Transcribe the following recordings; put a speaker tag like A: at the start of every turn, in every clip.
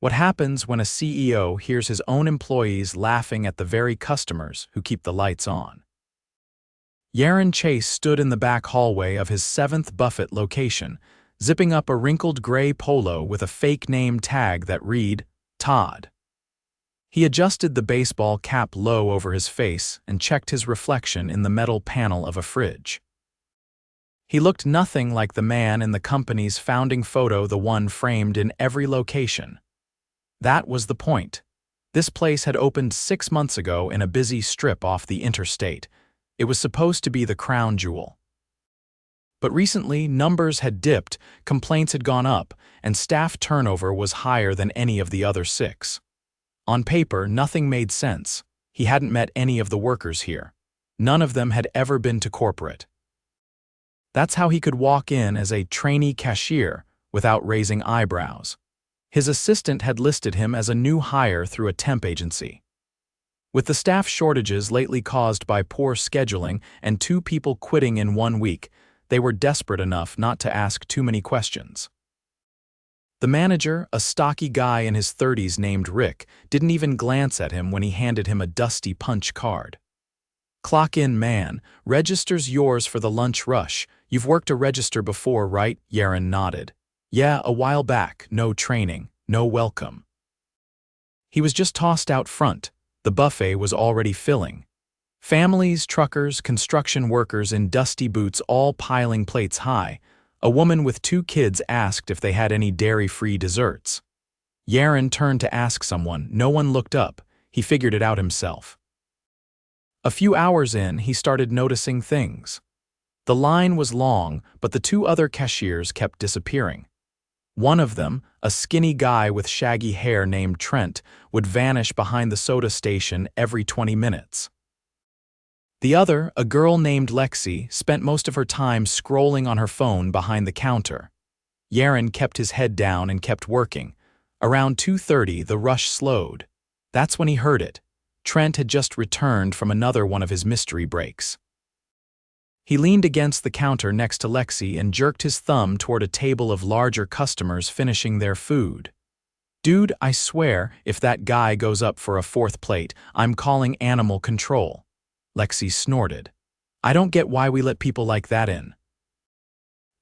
A: What happens when a CEO hears his own employees laughing at the very customers who keep the lights on? Yaron Chase stood in the back hallway of his 7th Buffett location, zipping up a wrinkled gray polo with a fake name tag that read, Todd. He adjusted the baseball cap low over his face and checked his reflection in the metal panel of a fridge. He looked nothing like the man in the company's founding photo, the one framed in every location. That was the point. This place had opened 6 months ago in a busy strip off the interstate. It was supposed to be the crown jewel. But recently, numbers had dipped, complaints had gone up, and staff turnover was higher than any of the other 6. On paper, nothing made sense. He hadn't met any of the workers here. None of them had ever been to corporate. That's how he could walk in as a trainee cashier without raising eyebrows. His assistant had listed him as a new hire through a temp agency. With the staff shortages lately caused by poor scheduling and 2 people quitting in 1 week, they were desperate enough not to ask too many questions. The manager, a stocky guy in his 30s named Rick, didn't even glance at him when he handed him a dusty punch card. "Clock in, man. Register's yours for the lunch rush. You've worked a register before, right?" Yaron nodded. "Yeah, a while back. No training. No welcome." He was just tossed out front. The buffet was already filling. Families, truckers, construction workers in dusty boots all piling plates high. A woman with 2 kids asked if they had any dairy-free desserts. Yaron turned to ask someone. No one looked up. He figured it out himself. A few hours in, he started noticing things. The line was long, but the 2 other cashiers kept disappearing. One of them, a skinny guy with shaggy hair named Trent, would vanish behind the soda station every 20 minutes. The other, a girl named Lexi, spent most of her time scrolling on her phone behind the counter. Yaron kept his head down and kept working. Around 2:30, the rush slowed. That's when he heard it. Trent had just returned from another one of his mystery breaks. He leaned against the counter next to Lexi and jerked his thumb toward a table of larger customers finishing their food. "Dude, I swear, if that guy goes up for a 4th plate, I'm calling animal control." Lexi snorted. "I don't get why we let people like that in.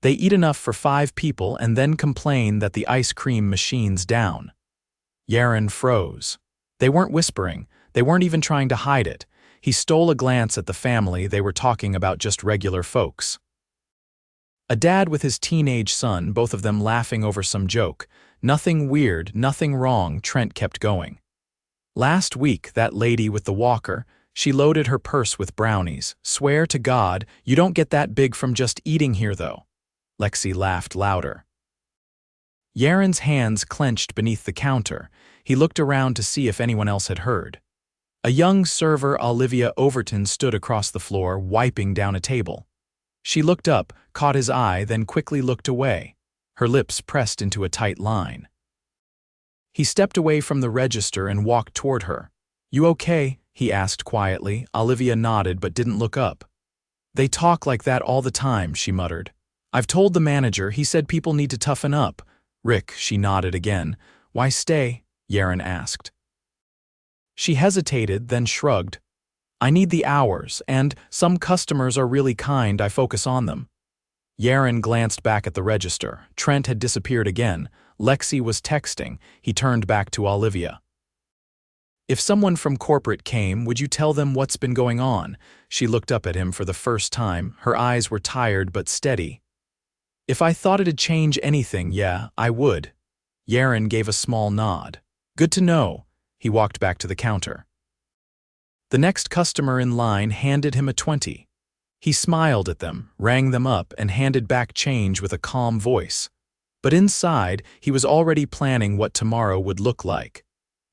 A: They eat enough for 5 people and then complain that the ice cream machine's down." Yaron froze. They weren't whispering. They weren't even trying to hide it. He stole a glance at the family. They were talking about just regular folks. A dad with his teenage son, both of them laughing over some joke. "Nothing weird, nothing wrong," Trent kept going. "Last week, that lady with the walker, she loaded her purse with brownies. Swear to God, you don't get that big from just eating here, though." Lexi laughed louder. Yaron's hands clenched beneath the counter. He looked around to see if anyone else had heard. A young server, Olivia Overton, stood across the floor, wiping down a table. She looked up, caught his eye, then quickly looked away. Her lips pressed into a tight line. He stepped away from the register and walked toward her. "You okay?" he asked quietly. Olivia nodded but didn't look up. "They talk like that all the time," she muttered. "I've told the manager. He said people need to toughen up." "Rick," she nodded again. "Why stay?" Yaron asked. She hesitated, then shrugged. "I need the hours, and some customers are really kind. I focus on them." Yaron glanced back at the register. Trent had disappeared again. Lexi was texting. He turned back to Olivia. "If someone from corporate came, would you tell them what's been going on?" She looked up at him for the first time. Her eyes were tired but steady. "If I thought it'd change anything, yeah, I would." Yaron gave a small nod. "Good to know." He walked back to the counter. The next customer in line handed him a 20. He smiled at them, rang them up, and handed back change with a calm voice. But inside, he was already planning what tomorrow would look like.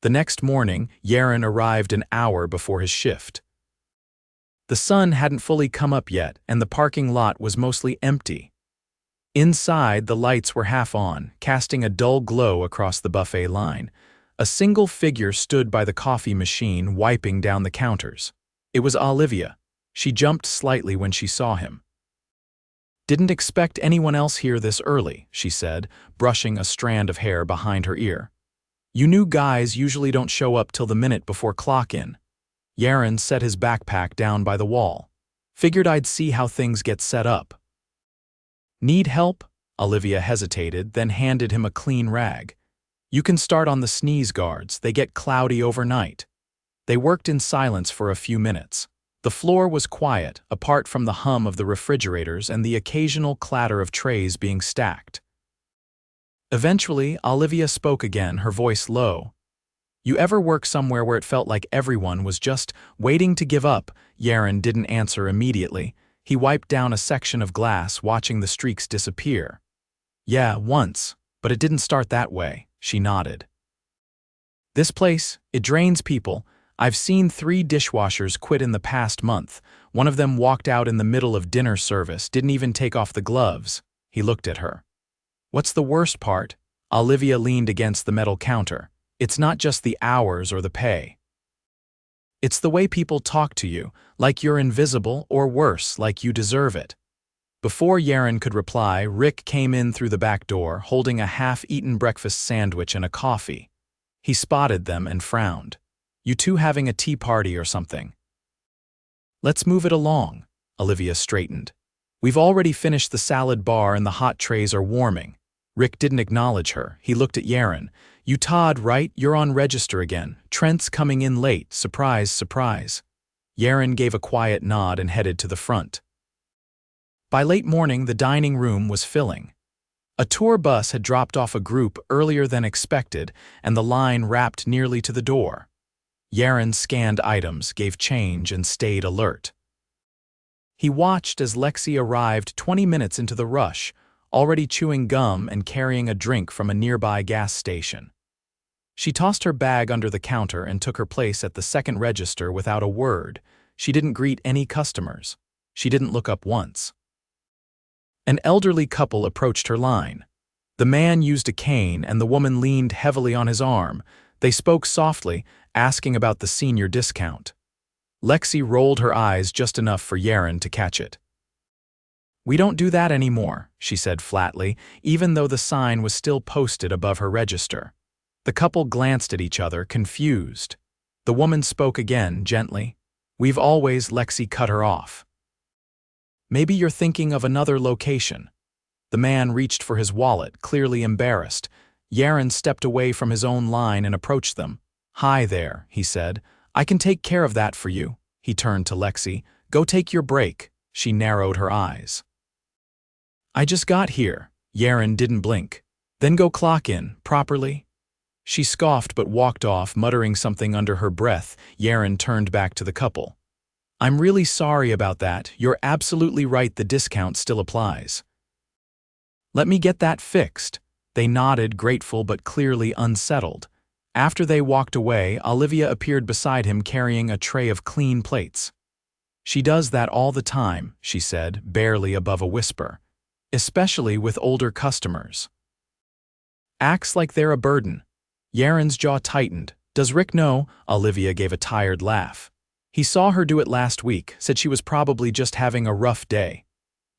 A: The next morning, Yaron arrived an hour before his shift. The sun hadn't fully come up yet, and the parking lot was mostly empty. Inside, the lights were half on, casting a dull glow across the buffet line. A single figure stood by the coffee machine, wiping down the counters. It was Olivia. She jumped slightly when she saw him. "Didn't expect anyone else here this early," she said, brushing a strand of hair behind her ear. You new guys usually don't show up till the minute before clock-in. Yaron set his backpack down by the wall. Figured I'd see how things get set up. Need help? Olivia hesitated, then handed him a clean rag. You can start on the sneeze guards, they get cloudy overnight. They worked in silence for a few minutes. The floor was quiet, apart from the hum of the refrigerators and the occasional clatter of trays being stacked. Eventually, Olivia spoke again, her voice low. You ever work somewhere where it felt like everyone was just waiting to give up? Yaron didn't answer immediately. He wiped down a section of glass, watching the streaks disappear. Yeah, once, but it didn't start that way, she nodded. This place, it drains people. I've seen 3 dishwashers quit in the past month. One of them walked out in the middle of dinner service, didn't even take off the gloves. He looked at her. What's the worst part? Olivia leaned against the metal counter. It's not just the hours or the pay. It's the way people talk to you, like you're invisible, or worse, like you deserve it. Before Yaron could reply, Rick came in through the back door, holding a half-eaten breakfast sandwich and a coffee. He spotted them and frowned. You two having a tea party or something? Let's move it along, Olivia straightened. We've already finished the salad bar and the hot trays are warming. Rick didn't acknowledge her. He looked at Yaron. You Todd, right? You're on register again. Trent's coming in late. Surprise, surprise. Yaron gave a quiet nod and headed to the front. By late morning, the dining room was filling. A tour bus had dropped off a group earlier than expected, and the line wrapped nearly to the door. Yaron scanned items, gave change, and stayed alert. He watched as Lexi arrived 20 minutes into the rush, already chewing gum and carrying a drink from a nearby gas station. She tossed her bag under the counter and took her place at the second register without a word. She didn't greet any customers. She didn't look up once. An elderly couple approached her line. The man used a cane and the woman leaned heavily on his arm. They spoke softly, asking about the senior discount. Lexi rolled her eyes just enough for Yaron to catch it. We don't do that anymore, she said flatly, even though the sign was still posted above her register. The couple glanced at each other, confused. The woman spoke again, gently. We've always, Lexi cut her off. Maybe you're thinking of another location. The man reached for his wallet, clearly embarrassed. Yaron stepped away from his own line and approached them. Hi there, he said. I can take care of that for you. He turned to Lexi. Go take your break. She narrowed her eyes. I just got here. Yaron didn't blink. Then go clock in, properly. She scoffed but walked off, muttering something under her breath. Yaron turned back to the couple. I'm really sorry about that. You're absolutely right, the discount still applies. Let me get that fixed. They nodded, grateful but clearly unsettled. After they walked away, Olivia appeared beside him carrying a tray of clean plates. She does that all the time, she said, barely above a whisper. Especially with older customers. Acts like they're a burden. Yaron's jaw tightened. Does Rick know? Olivia gave a tired laugh. He saw her do it last week, said she was probably just having a rough day.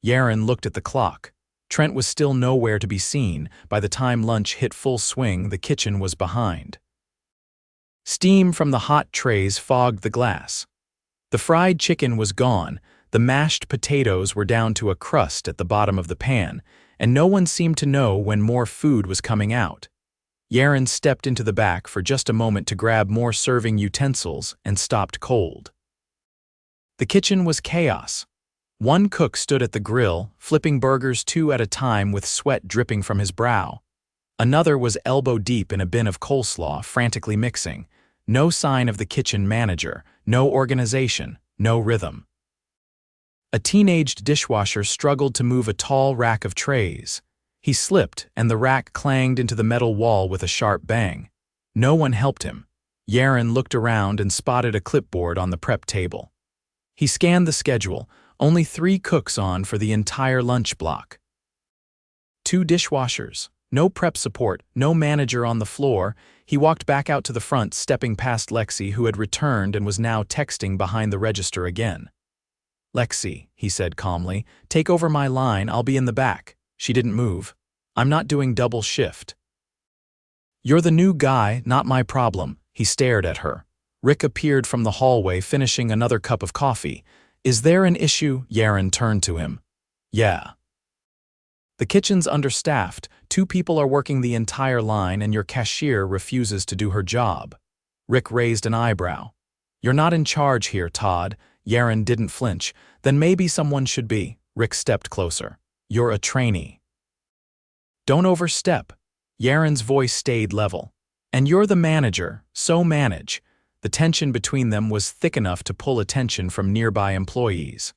A: Yaron looked at the clock. Trent was still nowhere to be seen. By the time lunch hit full swing, the kitchen was behind. Steam from the hot trays fogged the glass. The fried chicken was gone. The mashed potatoes were down to a crust at the bottom of the pan, and no one seemed to know when more food was coming out. Yaron stepped into the back for just a moment to grab more serving utensils and stopped cold. The kitchen was chaos. One cook stood at the grill, flipping burgers 2 at a time with sweat dripping from his brow. Another was elbow deep in a bin of coleslaw, frantically mixing. No sign of the kitchen manager, no organization, no rhythm. A teenaged dishwasher struggled to move a tall rack of trays. He slipped, and the rack clanged into the metal wall with a sharp bang. No one helped him. Yaron looked around and spotted a clipboard on the prep table. He scanned the schedule, only 3 cooks on for the entire lunch block. 2 dishwashers, no prep support, no manager on the floor. He walked back out to the front, stepping past Lexi, who had returned and was now texting behind the register again. Lexi, he said calmly, take over my line, I'll be in the back. She didn't move. I'm not doing double shift. You're the new guy, not my problem. He stared at her. Rick appeared from the hallway, finishing another cup of coffee. Is there an issue? Yaron turned to him. Yeah. The kitchen's understaffed. 2 people are working the entire line and your cashier refuses to do her job. Rick raised an eyebrow. You're not in charge here, Todd. Yaron didn't flinch. Then maybe someone should be. Rick stepped closer. You're a trainee. Don't overstep. Yaron's voice stayed level. And you're the manager, so manage. The tension between them was thick enough to pull attention from nearby employees.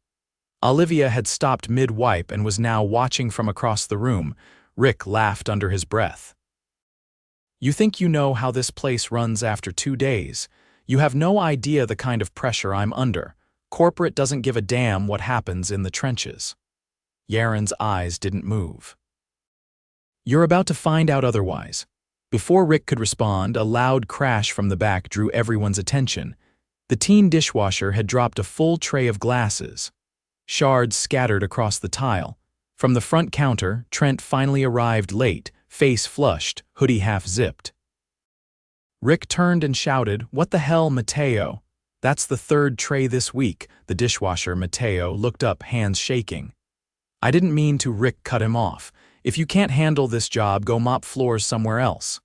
A: Olivia had stopped mid-wipe and was now watching from across the room. Rick laughed under his breath. You think you know how this place runs after 2 days. You have no idea the kind of pressure I'm under. Corporate doesn't give a damn what happens in the trenches. Yaron's eyes didn't move. You're about to find out otherwise. Before Rick could respond, a loud crash from the back drew everyone's attention. The teen dishwasher had dropped a full tray of glasses. Shards scattered across the tile. From the front counter, Trent finally arrived late, face flushed, hoodie half-zipped. Rick turned and shouted, "What the hell, Mateo? That's the 3rd tray this week." The dishwasher, Mateo, looked up, hands shaking. I didn't mean to. Rick cut him off. If you can't handle this job, go mop floors somewhere else.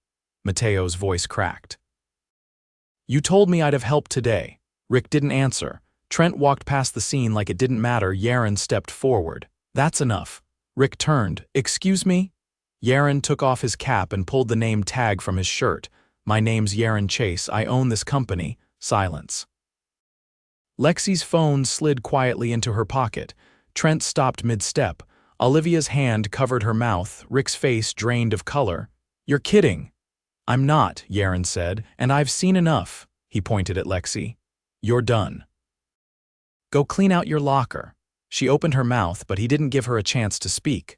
A: Mateo's voice cracked. You told me I'd have help today. Rick didn't answer. Trent walked past the scene like it didn't matter. Yaron stepped forward. That's enough. Rick turned. Excuse me? Yaron took off his cap and pulled the name tag from his shirt. My name's Yaron Chase. I own this company. Silence. Lexi's phone slid quietly into her pocket. Trent stopped mid-step. Olivia's hand covered her mouth. Rick's face drained of color. You're kidding. I'm not, Yaron said, and I've seen enough. He pointed at Lexi. You're done. Go clean out your locker. She opened her mouth, but he didn't give her a chance to speak.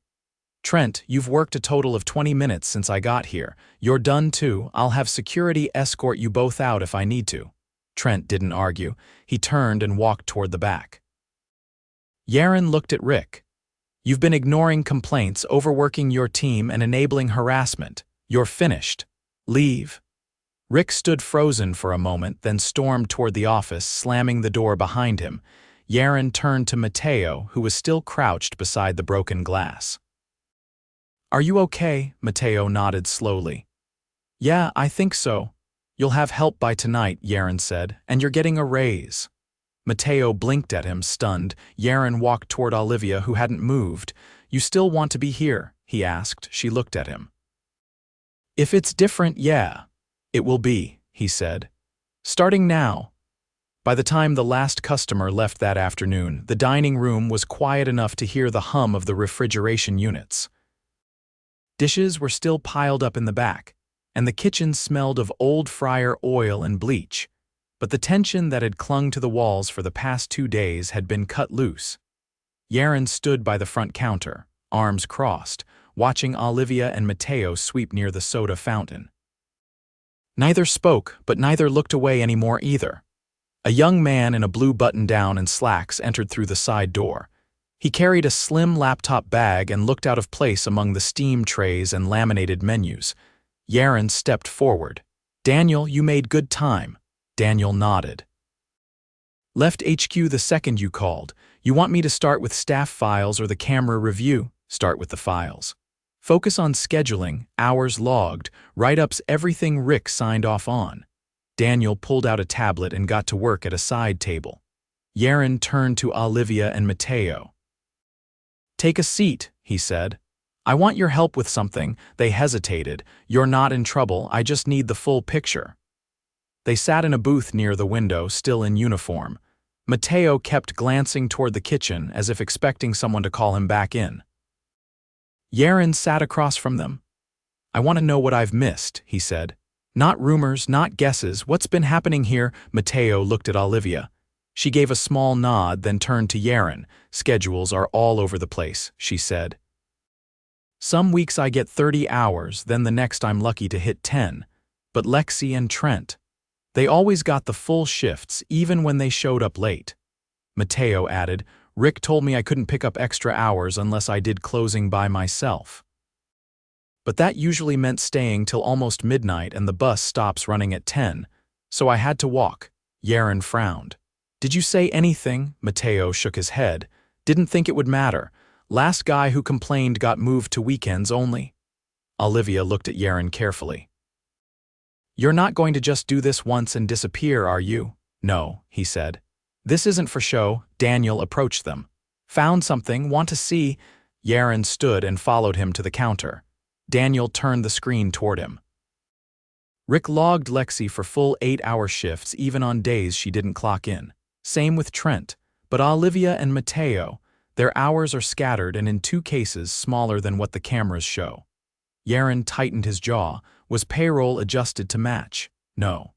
A: Trent, you've worked a total of 20 minutes since I got here. You're done too. I'll have security escort you both out if I need to. Trent didn't argue. He turned and walked toward the back. Yaron looked at Rick. You've been ignoring complaints, overworking your team, and enabling harassment. You're finished. Leave. Rick stood frozen for a moment, then stormed toward the office, slamming the door behind him. Yaron turned to Mateo, who was still crouched beside the broken glass. Are you okay? Mateo nodded slowly. Yeah, I think so. You'll have help by tonight, Yaron said, and you're getting a raise. Mateo blinked at him, stunned. Yaron walked toward Olivia, who hadn't moved. You still want to be here? He asked. She looked at him. If it's different, yeah. It will be, he said. Starting now. By the time the last customer left that afternoon, the dining room was quiet enough to hear the hum of the refrigeration units. Dishes were still piled up in the back, and the kitchen smelled of old fryer oil and bleach. But the tension that had clung to the walls for the past 2 days had been cut loose. Yaron stood by the front counter, arms crossed, watching Olivia and Mateo sweep near the soda fountain. Neither spoke, but neither looked away anymore either. A young man in a blue button-down and slacks entered through the side door. He carried a slim laptop bag and looked out of place among the steam trays and laminated menus. Yaron stepped forward. Daniel, you made good time. Daniel nodded. Left HQ the second you called. You want me to start with staff files or the camera review? Start with the files. Focus on scheduling, hours logged, write-ups, everything Rick signed off on. Daniel pulled out a tablet and got to work at a side table. Yaron turned to Olivia and Mateo. Take a seat, he said. I want your help with something. They hesitated. You're not in trouble, I just need the full picture. They sat in a booth near the window, still in uniform. Mateo kept glancing toward the kitchen as if expecting someone to call him back in. Yaron sat across from them. I want to know what I've missed, he said. Not rumors, not guesses. What's been happening here? Mateo looked at Olivia. She gave a small nod, then turned to Yaron. Schedules are all over the place, she said. Some weeks I get 30 hours, then the next I'm lucky to hit 10. But Lexi and Trent, they always got the full shifts, even when they showed up late. Mateo added, Rick told me I couldn't pick up extra hours unless I did closing by myself. but that usually meant staying till almost midnight and the bus stops running at 10, so I had to walk. Yaron frowned. Did you say anything? Matteo shook his head. Didn't think it would matter. Last guy who complained got moved to weekends only. Olivia looked at Yaron carefully. You're not going to just do this once and disappear, are you? No, he said. This isn't for show. Daniel approached them. Found something, want to see? Yaron stood and followed him to the counter. Daniel turned the screen toward him. Rick logged Lexi for full 8-hour shifts even on days she didn't clock in. Same with Trent, but Olivia and Matteo, their hours are scattered and in 2 cases smaller than what the cameras show. Yaron tightened his jaw. Was payroll adjusted to match? No.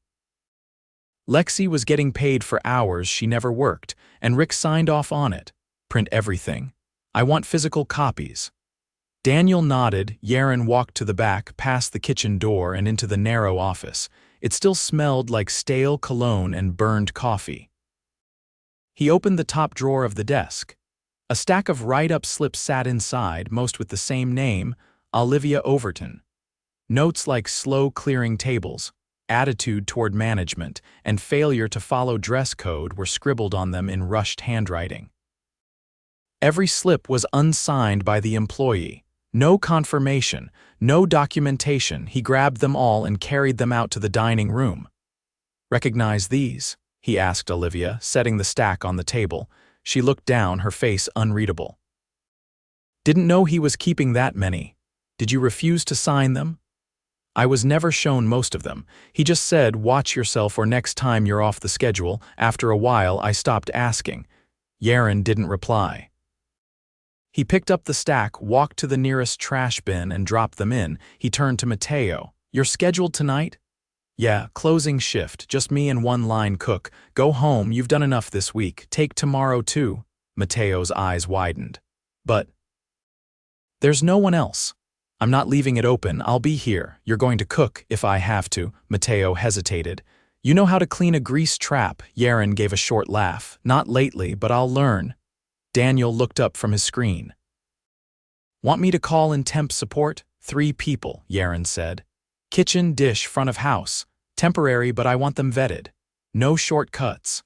A: Lexi was getting paid for hours she never worked, and Rick signed off on it. Print everything. I want physical copies. Daniel nodded. Yaron walked to the back, past the kitchen door and into the narrow office. It still smelled like stale cologne and burned coffee. He opened the top drawer of the desk. A stack of write-up slips sat inside, most with the same name, Olivia Overton. Notes like slow clearing tables, attitude toward management, and failure to follow dress code were scribbled on them in rushed handwriting. Every slip was unsigned by the employee. No confirmation, no documentation. He grabbed them all and carried them out to the dining room. Recognize these? He asked Olivia, setting the stack on the table. She looked down, her face unreadable. Didn't know he was keeping that many. Did you refuse to sign them? I was never shown most of them. He just said, watch yourself or next time you're off the schedule. After a while, I stopped asking. Yaron didn't reply. He picked up the stack, walked to the nearest trash bin and dropped them in. He turned to Matteo. You're scheduled tonight? Yeah, closing shift, just me and one line cook. Go home, you've done enough this week. Take tomorrow too. Matteo's eyes widened. But there's no one else. I'm not leaving it open, I'll be here. You're going to cook, if I have to. Matteo hesitated. You know how to clean a grease trap. Yaron gave a short laugh. Not lately, but I'll learn. Daniel looked up from his screen. Want me to call in temp support? 3 people, Yaron said. Kitchen, dish, front of house. Temporary, but I want them vetted. No shortcuts.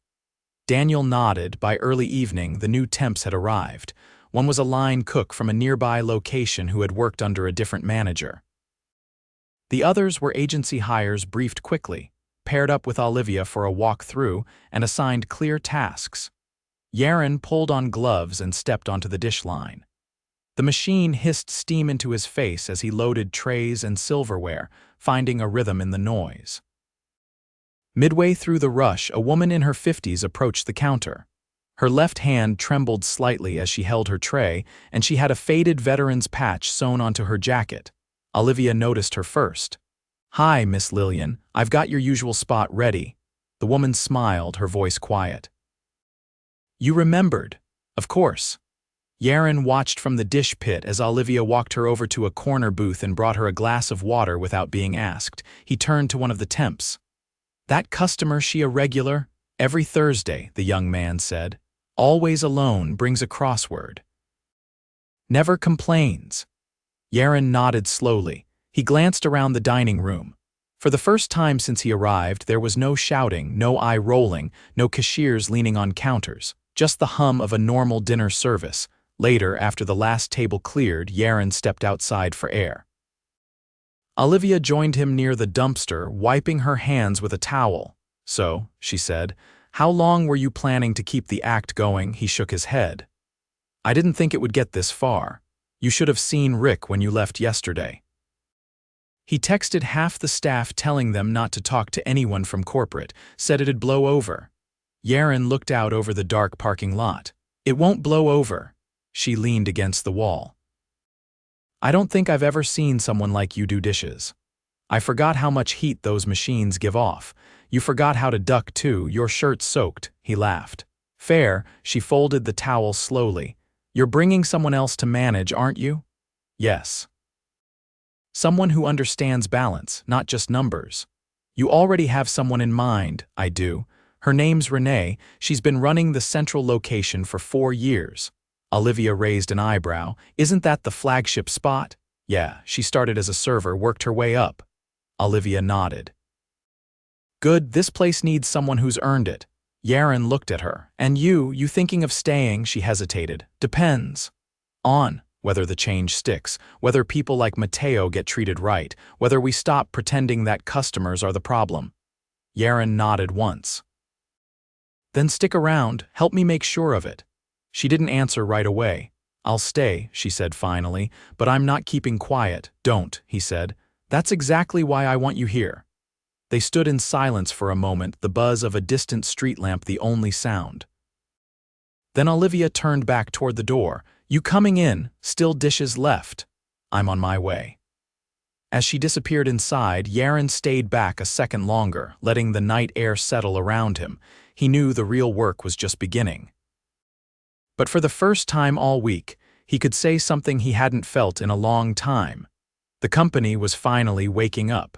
A: Daniel nodded. By early evening, the new temps had arrived. One was a line cook from a nearby location who had worked under a different manager. The others were agency hires briefed quickly, paired up with Olivia for a walk through, and assigned clear tasks. Yaron pulled on gloves and stepped onto the dish line. The machine hissed steam into his face as he loaded trays and silverware, finding a rhythm in the noise. Midway through the rush, a woman in her 50s approached the counter. Her left hand trembled slightly as she held her tray, and she had a faded veteran's patch sewn onto her jacket. Olivia noticed her first. Hi, Miss Lillian, I've got your usual spot ready. The woman smiled, her voice quiet. You remembered. Of course. Yaron watched from the dish pit as Olivia walked her over to a corner booth and brought her a glass of water without being asked. He turned to one of the temps. That customer, she a regular? Every Thursday, the young man said. Always alone, brings a crossword. Never complains. Yaron nodded slowly. He glanced around the dining room. For the first time since he arrived, there was no shouting, no eye-rolling, no cashiers leaning on counters, just the hum of a normal dinner service. Later, after the last table cleared, Yaron stepped outside for air. Olivia joined him near the dumpster, wiping her hands with a towel. So, she said, how long were you planning to keep the act going? He shook his head. I didn't think it would get this far. You should have seen Rick when you left yesterday. He texted half the staff telling them not to talk to anyone from corporate, said it'd blow over. Yaron looked out over the dark parking lot. It won't blow over. She leaned against the wall. I don't think I've ever seen someone like you do dishes. I forgot how much heat those machines give off. You forgot how to duck too, your shirt's soaked, he laughed. Fair, she folded the towel slowly. You're bringing someone else to manage, aren't you? Yes. Someone who understands balance, not just numbers. You already have someone in mind, I do. Her name's Renee, she's been running the central location for 4 years. Olivia raised an eyebrow. Isn't that the flagship spot? Yeah, she started as a server, worked her way up. Olivia nodded. Good, this place needs someone who's earned it. Yaron looked at her. And you thinking of staying, she hesitated. Depends. On whether the change sticks, whether people like Mateo get treated right, whether we stop pretending that customers are the problem. Yaron nodded once. Then stick around, help me make sure of it. She didn't answer right away. I'll stay, she said finally, but I'm not keeping quiet. Don't, he said. That's exactly why I want you here. They stood in silence for a moment, the buzz of a distant street lamp the only sound. Then Olivia turned back toward the door. You coming in, still dishes left. I'm on my way. As she disappeared inside, Yaron stayed back a second longer, letting the night air settle around him. He knew the real work was just beginning. But for the first time all week, he could say something he hadn't felt in a long time. The company was finally waking up.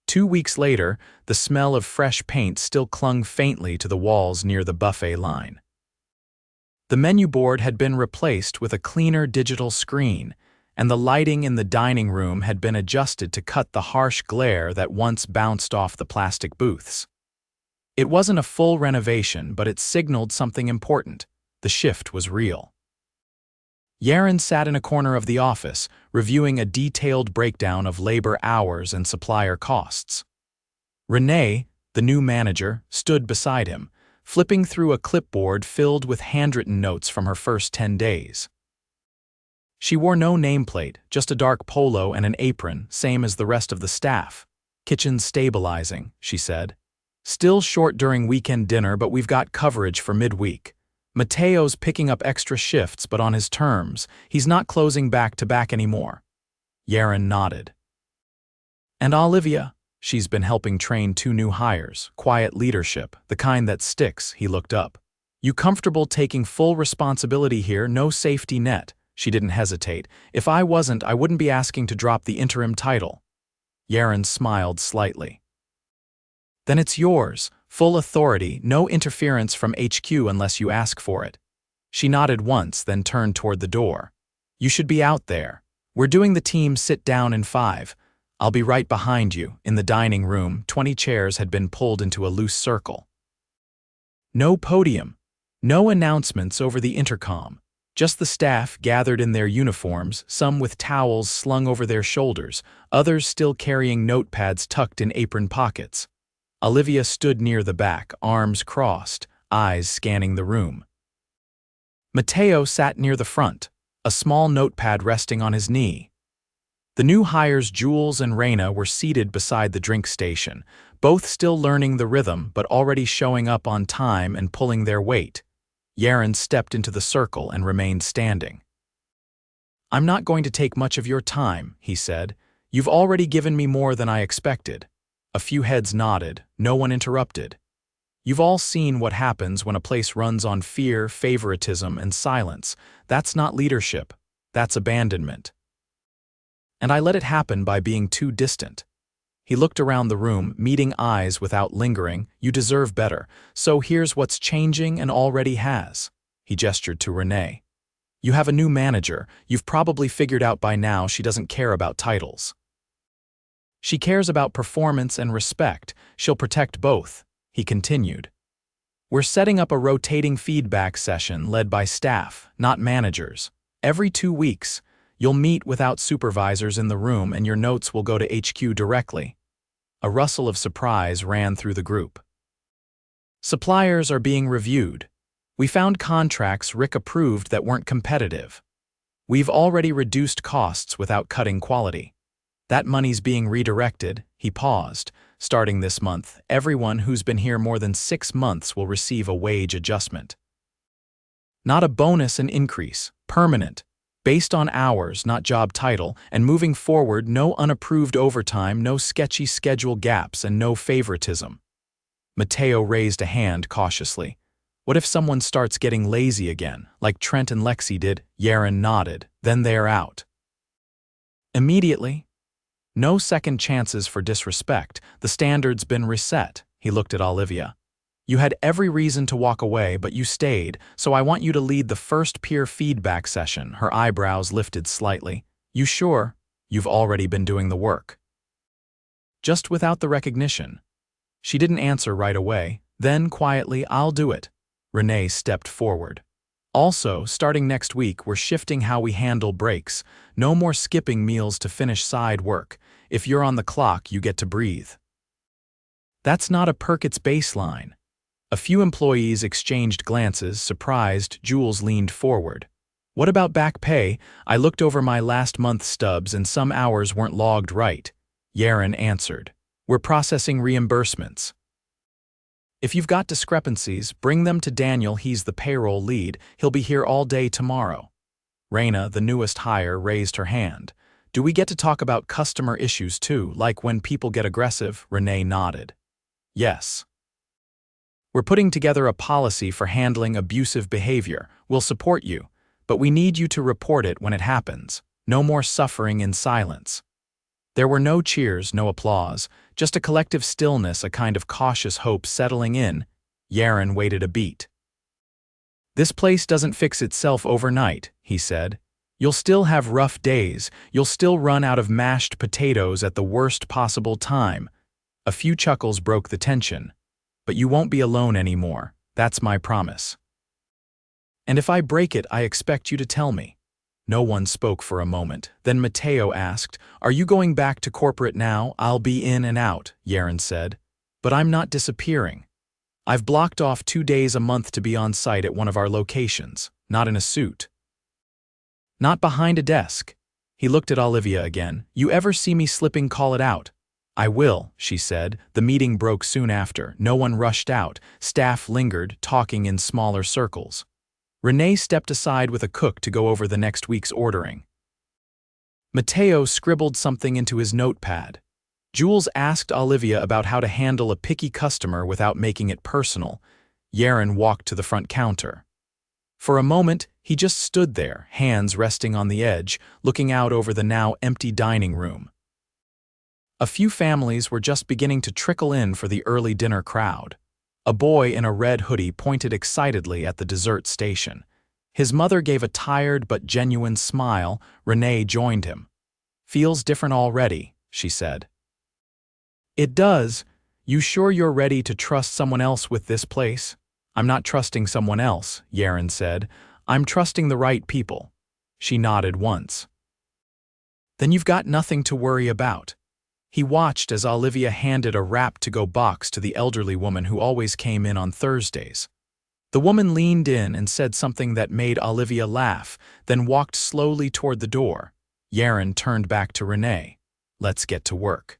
A: 2 weeks later, the smell of fresh paint still clung faintly to the walls near the buffet line. The menu board had been replaced with a cleaner digital screen, and the lighting in the dining room had been adjusted to cut the harsh glare that once bounced off the plastic booths. It wasn't a full renovation, but it signaled something important. The shift was real. Yaron sat in a corner of the office, reviewing a detailed breakdown of labor hours and supplier costs. Renee, the new manager, stood beside him, flipping through a clipboard filled with handwritten notes from her first 10 days. She wore no nameplate, just a dark polo and an apron, same as the rest of the staff. Kitchen stabilizing, she said. Still short during weekend dinner, but we've got coverage for midweek. Mateo's picking up extra shifts, but on his terms. He's not closing back-to-back anymore. Yaron nodded. And Olivia? She's been helping train 2 new hires, quiet leadership, the kind that sticks, he looked up. You comfortable taking full responsibility here, no safety net? She didn't hesitate. If I wasn't, I wouldn't be asking to drop the interim title. Yaron smiled slightly. Then it's yours, full authority, no interference from HQ unless you ask for it. She nodded once, then turned toward the door. You should be out there. We're doing the team sit down in 5. I'll be right behind you. In the dining room, 20 chairs had been pulled into a loose circle. No podium, no announcements over the intercom. Just the staff gathered in their uniforms, some with towels slung over their shoulders, others still carrying notepads tucked in apron pockets. Olivia stood near the back, arms crossed, eyes scanning the room. Mateo sat near the front, a small notepad resting on his knee. The new hires Jules and Reina were seated beside the drink station, both still learning the rhythm but already showing up on time and pulling their weight. Yaron stepped into the circle and remained standing. I'm not going to take much of your time, he said. You've already given me more than I expected. A few heads nodded, no one interrupted. You've all seen what happens when a place runs on fear, favoritism, and silence. That's not leadership, that's abandonment. And I let it happen by being too distant. He looked around the room, meeting eyes without lingering. You deserve better, so here's what's changing and already has. He gestured to Renee. You have a new manager. You've probably figured out by now she doesn't care about titles. She cares about performance and respect. She'll protect both, he continued. We're setting up a rotating feedback session led by staff, not managers. Every 2 weeks, you'll meet without supervisors in the room and your notes will go to HQ directly. A rustle of surprise ran through the group. Suppliers are being reviewed. We found contracts Rick approved that weren't competitive. We've already reduced costs without cutting quality. That money's being redirected, he paused. Starting this month, everyone who's been here more than 6 months will receive a wage adjustment. Not a bonus, an increase, permanent, based on hours, not job title, and moving forward, no unapproved overtime, no sketchy schedule gaps, and no favoritism. Mateo raised a hand cautiously. What if someone starts getting lazy again, like Trent and Lexi did? Yaron nodded. Then they're out. Immediately. No second chances for disrespect. The standard's been reset. He looked at Olivia. You had every reason to walk away, but you stayed, so I want you to lead the first peer feedback session. Her eyebrows lifted slightly. You sure? You've already been doing the work. Just without the recognition. She didn't answer right away. Then, quietly, I'll do it. Renee stepped forward. Also, starting next week, we're shifting how we handle breaks. No more skipping meals to finish side work. If you're on the clock, you get to breathe. That's not a perk, it's baseline. A few employees exchanged glances. Surprised, Jules leaned forward. What about back pay? I looked over my last month's stubs and some hours weren't logged right. Yaron answered. We're processing reimbursements. If you've got discrepancies, bring them to Daniel. He's the payroll lead. He'll be here all day tomorrow. Raina, the newest hire, raised her hand. Do we get to talk about customer issues too, like when people get aggressive? Renee nodded. Yes. We're putting together a policy for handling abusive behavior. We'll support you, but we need you to report it when it happens. No more suffering in silence. There were no cheers, no applause, just a collective stillness, a kind of cautious hope settling in. Yaron waited a beat. This place doesn't fix itself overnight, he said. You'll still have rough days. You'll still run out of mashed potatoes at the worst possible time. A few chuckles broke the tension. But you won't be alone anymore. That's my promise. And if I break it, I expect you to tell me. No one spoke for a moment. Then Matteo asked, Are you going back to corporate now? I'll be in and out, Yaron said. But I'm not disappearing. I've blocked off 2 days a month to be on site at one of our locations, not in a suit. Not behind a desk. He looked at Olivia again. You ever see me slipping, call it out. I will, she said. The meeting broke soon after. No one rushed out. Staff lingered, talking in smaller circles. Renee stepped aside with a cook to go over the next week's ordering. Matteo scribbled something into his notepad. Jules asked Olivia about how to handle a picky customer without making it personal. Yaron walked to the front counter. For a moment, he just stood there, hands resting on the edge, looking out over the now empty dining room. A few families were just beginning to trickle in for the early dinner crowd. A boy in a red hoodie pointed excitedly at the dessert station. His mother gave a tired but genuine smile. Renee joined him. Feels different already, she said. It does. You sure you're ready to trust someone else with this place? I'm not trusting someone else, Yaron said. I'm trusting the right people. She nodded once. Then you've got nothing to worry about. He watched as Olivia handed a wrap-to-go box to the elderly woman who always came in on Thursdays. The woman leaned in and said something that made Olivia laugh, then walked slowly toward the door. Yaron turned back to Renee. Let's get to work.